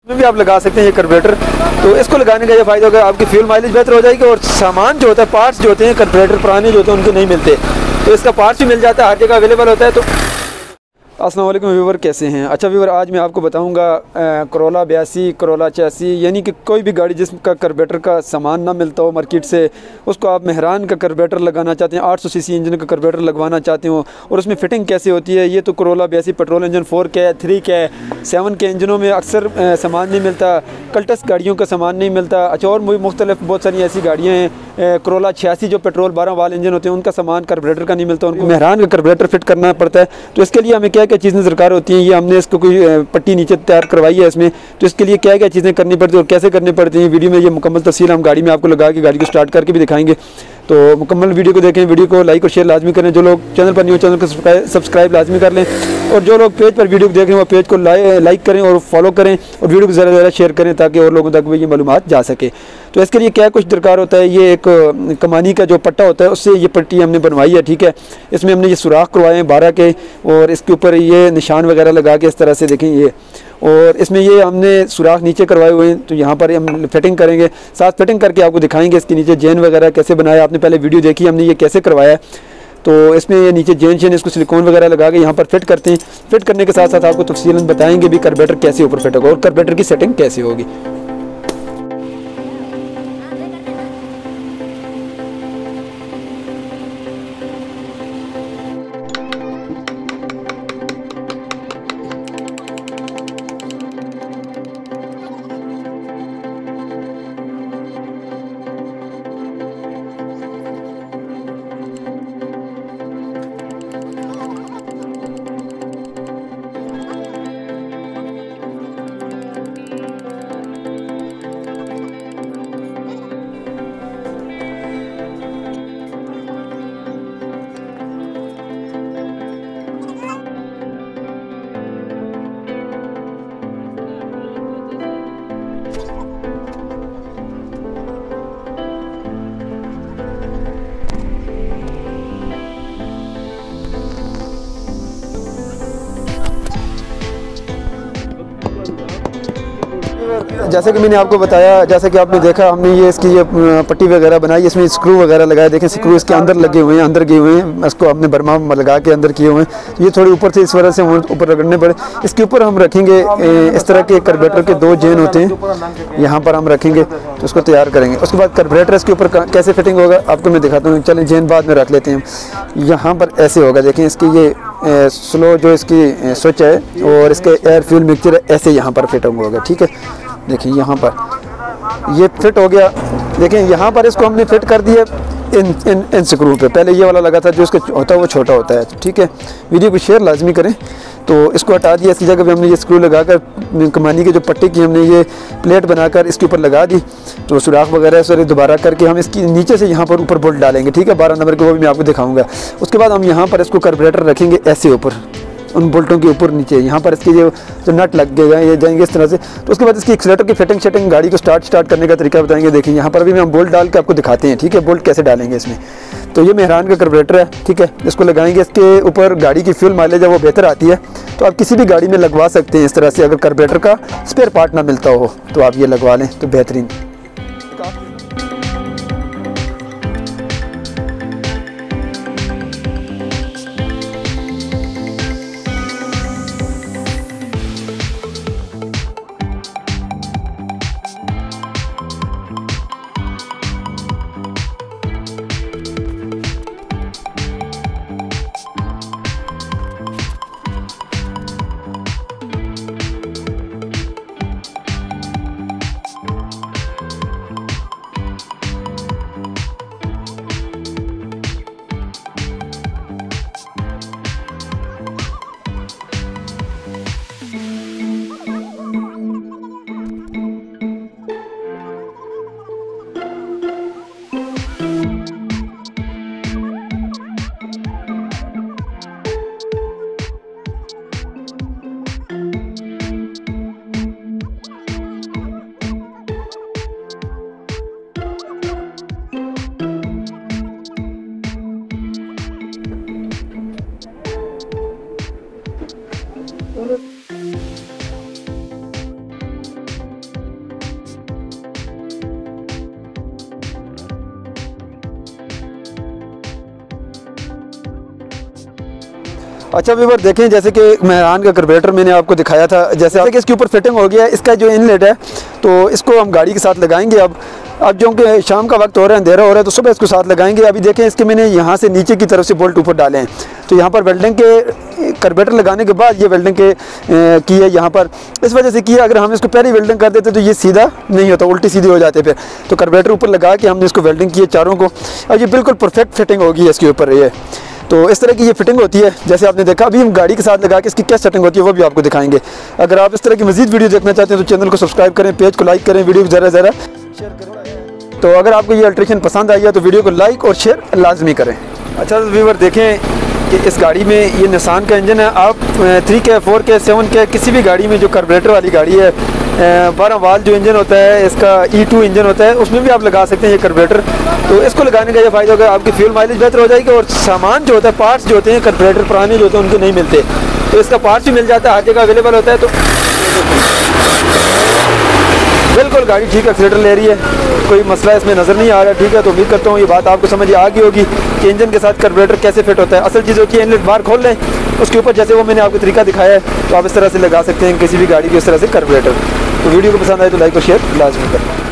में भी आप लगा सकते हैं ये कार्बोरेटर। तो इसको लगाने का ये फ़ायदा होगा, आपकी फ्यूल माइलेज बेहतर हो जाएगी और सामान जो होता है, पार्ट्स जो होते हैं कार्बोरेटर पुराने जो होते हैं उनके नहीं मिलते, तो इसका पार्ट्स भी मिल जाता है, हर जगह अवेलेबल होता है। तो अस्सलाम वालेकुम व्यूवर, कैसे हैं? अच्छा व्यूवर, आज मैं आपको बताऊंगा करोला 82, करोला 86, यानी कि कोई भी गाड़ी जिसका कार्बोरेटर का सामान ना मिलता हो मार्केट से, उसको आप मेहरान का कार्बोरेटर लगाना चाहते हैं, 800 सीसी इंजन का कार्बोरेटर लगवाना चाहते हो और उसमें फ़िटिंग कैसे होती है। ये तो करोला 82 पेट्रोल इंजन 4 के है, 3 के है, 7 के इंजनों में अक्सर सामान नहीं मिलता, कल्टस गाड़ियों का सामान नहीं मिलता। अच्छा, और मुख्तलिफ बहुत सारी ऐसी गाड़ियाँ हैं, करोला 86 जो पेट्रोल 12 वाल इंजन होते हैं, उनका सामान कार्बोरेटर का नहीं मिलता, उनको मेहरान का कार्बोरेटर फिट करना पड़ता है। तो इसके लिए हमें क्या क्या चीज़ें दरकार होती हैं, ये हमने इसको कोई पट्टी नीचे तैयार करवाई है इसमें, तो इसके लिए क्या क्या चीज़ें करनी पड़ती है और कैसे करनी पड़ती हैं, वीडियो में ये मुकम्मल तफसील हम गाड़ी में आपको लगा के गाड़ी को स्टार्ट करके भी दिखाएंगे। तो मुकम्मल वीडियो को देखें, वीडियो को लाइक और शेयर लाजमी करें। जो लोग चैनल पर न्यू, चैनल को सब्सक्राइब लाजमी कर लें, और जो लोग पेज पर वीडियो को देख रहे हैं वो पेज को लाइक करें और फॉलो करें और वीडियो को ज़्यादा से ज़्यादा शेयर करें ताकि और लोगों तक भी ये मालूमात जा सके। तो इसके लिए क्या कुछ दरकार होता है, ये एक कमानी का जो पट्टा होता है उससे ये पट्टी हमने बनवाई है, ठीक है। इसमें हमने ये सुराख करवाए हैं 12 के, और इसके ऊपर ये निशान वगैरह लगा के इस तरह से देखें ये, और इसमें ये हमने सुराख नीचे करवाए हुए हैं। तो यहाँ पर हम फिटिंग करेंगे, साथ फिटिंग करके आपको दिखाएंगे इसके नीचे जैन वगैरह कैसे बनाया। आपने पहले वीडियो देखी हमने ये कैसे करवाया है। तो इसमें ये नीचे जैन शेन इसको सिलिकॉन वगैरह लगा के यहाँ पर फिट करते हैं। फिट करने के साथ साथ आपको तफसीलन बताएंगे भी कार्बोरेटर कैसे ऊपर फिट होगा और कार्बोरेटर की सेटिंग कैसे होगी। जैसे कि मैंने आपको बताया, जैसे कि आपने देखा, हमने ये इसकी ये पट्टी वगैरह बनाई, इसमें स्क्रू वगैरह लगाए। देखें स्क्रू इसके अंदर लगे हुए हैं, अंदर गए हुए हैं, इसको हमने बर्मा लगा के अंदर किए हुए हैं। ये थोड़ी ऊपर से इस वजह से ऊपर रगड़ने पड़े। इसके ऊपर हम रखेंगे इस तरह के कार्बोरेटर के 2 जैन होते हैं, यहाँ पर हम रखेंगे, तो उसको तैयार करेंगे। उसके बाद कार्बोरेटर इसके ऊपर कैसे फिटिंग होगा आपको मैं दिखाता हूँ। चलें जैन बाद में रख लेते हैं। यहाँ पर ऐसे होगा, देखें इसकी ये स्लो जो इसकी स्विच है और इसके एयर फ्यूल मिक्सचर ऐसे यहाँ पर फिटिंग होगा, ठीक है। देखिए यहाँ पर ये फिट हो गया। देखें यहाँ पर इसको हमने फिट कर दिया इन स्क्रू पे। पहले ये वाला लगा था जो इसका होता है वो छोटा होता है, ठीक है। वीडियो को शेयर लाजमी करें। तो इसको हटा दिया, इसकी जगह पे हमने ये स्क्रू लगाकर कमानी के जो पट्टी की हमने ये प्लेट बनाकर इसके ऊपर लगा दी। तो सुराख वगैरह सारे दोबारा करके हम इसकी नीचे से यहाँ पर ऊपर बोल्ट डालेंगे, ठीक है, 12 नंबर के, वो भी मैं आपको दिखाऊंगा। उसके बाद हम यहाँ पर इसको कार्बोरेटर रखेंगे ऐसे ऊपर, उन बोल्टों के ऊपर नीचे, यहाँ पर इसके जो नट लग गए ये जाएंगे इस तरह से। तो उसके बाद इसकी एक्सीलेटर की फिटिंग शेटिंग, गाड़ी को स्टार्ट करने का तरीका बताएंगे। देखिए यहाँ पर भी हम बोल्ट डाल के आपको दिखाते हैं, ठीक है, बोल्ट कैसे डालेंगे इसमें। तो ये मेहरान का कार्बोरेटर है, ठीक है, इसको लगाएंगे। इसके ऊपर गाड़ी की फ्यूल माइलेज है वो बेहतर आती है, तो आप किसी भी गाड़ी में लगवा सकते हैं इस तरह से। अगर कार्बोरेटर का स्पेयर पार्ट ना मिलता हो तो आप ये लगवा लें तो बेहतरीन। अच्छा व्यूअर देखें, जैसे कि मेहरान का कार्बोरेटर मैंने आपको दिखाया था, जैसे कि इसके ऊपर फिटिंग हो गया है, इसका जो इनलेट है तो इसको हम गाड़ी के साथ लगाएंगे। अब जो कि शाम का वक्त हो रहा है, अंधेरा हो रहा है, तो सुबह इसको साथ लगाएंगे। अभी देखें इसके मैंने यहाँ से नीचे की तरफ से बोल्ट ऊपर डाले हैं, तो यहाँ पर वेल्डिंग के कार्बोरेटर लगाने के बाद ये वेल्डिंग के की है यहाँ पर, इस वजह से किया। अगर हम इसको पहले वेल्डिंग कर देते तो ये सीधा नहीं होता, उल्टी सीधी हो जाते फिर। तो कार्बोरेटर ऊपर लगा के हमने इसको वेल्डिंग की है चारों को, और ये बिल्कुल परफेक्ट फिटिंग होगी इसके ऊपर। ये तो इस तरह की ये फिटिंग होती है जैसे आपने देखा। अभी हम गाड़ी के साथ लगा के इसकी क्या सेटिंग होती है वो भी आपको दिखाएंगे। अगर आप इस तरह की मजीद वीडियो देखना चाहते हैं तो चैनल को सब्सक्राइब करें, पेज को लाइक करें, वीडियो को ज़रा शेयर करें। तो अगर आपको ये अल्ट्रेशन पसंद आई है तो वीडियो को लाइक और शेयर लाजमी करें। अच्छा व्यूअर देखें कि इस गाड़ी में ये निसान का इंजन है। आप 3K 4K 7K किसी भी गाड़ी में जो कार्बोरेटर वाली गाड़ी है, 12 वाल जो इंजन होता है इसका E2 इंजन होता है, उसमें भी आप लगा सकते हैं ये कार्बोरेटर। तो इसको लगाने का ये फ़ायदा होगा, आपकी फ्यूल माइलेज बेहतर हो जाएगी, और सामान जो होता है, पार्ट्स जो होते हैं कार्बोरेटर पुराने जो होते हैं उनके नहीं मिलते, तो इसका पार्ट्स भी मिल जाता है, हर जगह अवेलेबल होता है। तो बिल्कुल गाड़ी ठीक एक्सीलेटर ले रही है, कोई मसला इसमें नज़र नहीं आ रहा है। ठीक है, तो उम्मीद करता हूँ ये बात आपको समझ आ गई होगी कि इंजन के साथ कार्बोरेटर कैसे फिट होता है। असल चीज़ होती है इनलेट बार खोल लें, उसके ऊपर जैसे वो मैंने आपको तरीका दिखाया है, तो आप इस तरह से लगा सकते हैं किसी भी गाड़ी की इस तरह से कार्बोरेटर। तो वीडियो को पसंद आए तो लाइक और शेयर लाजमी करें।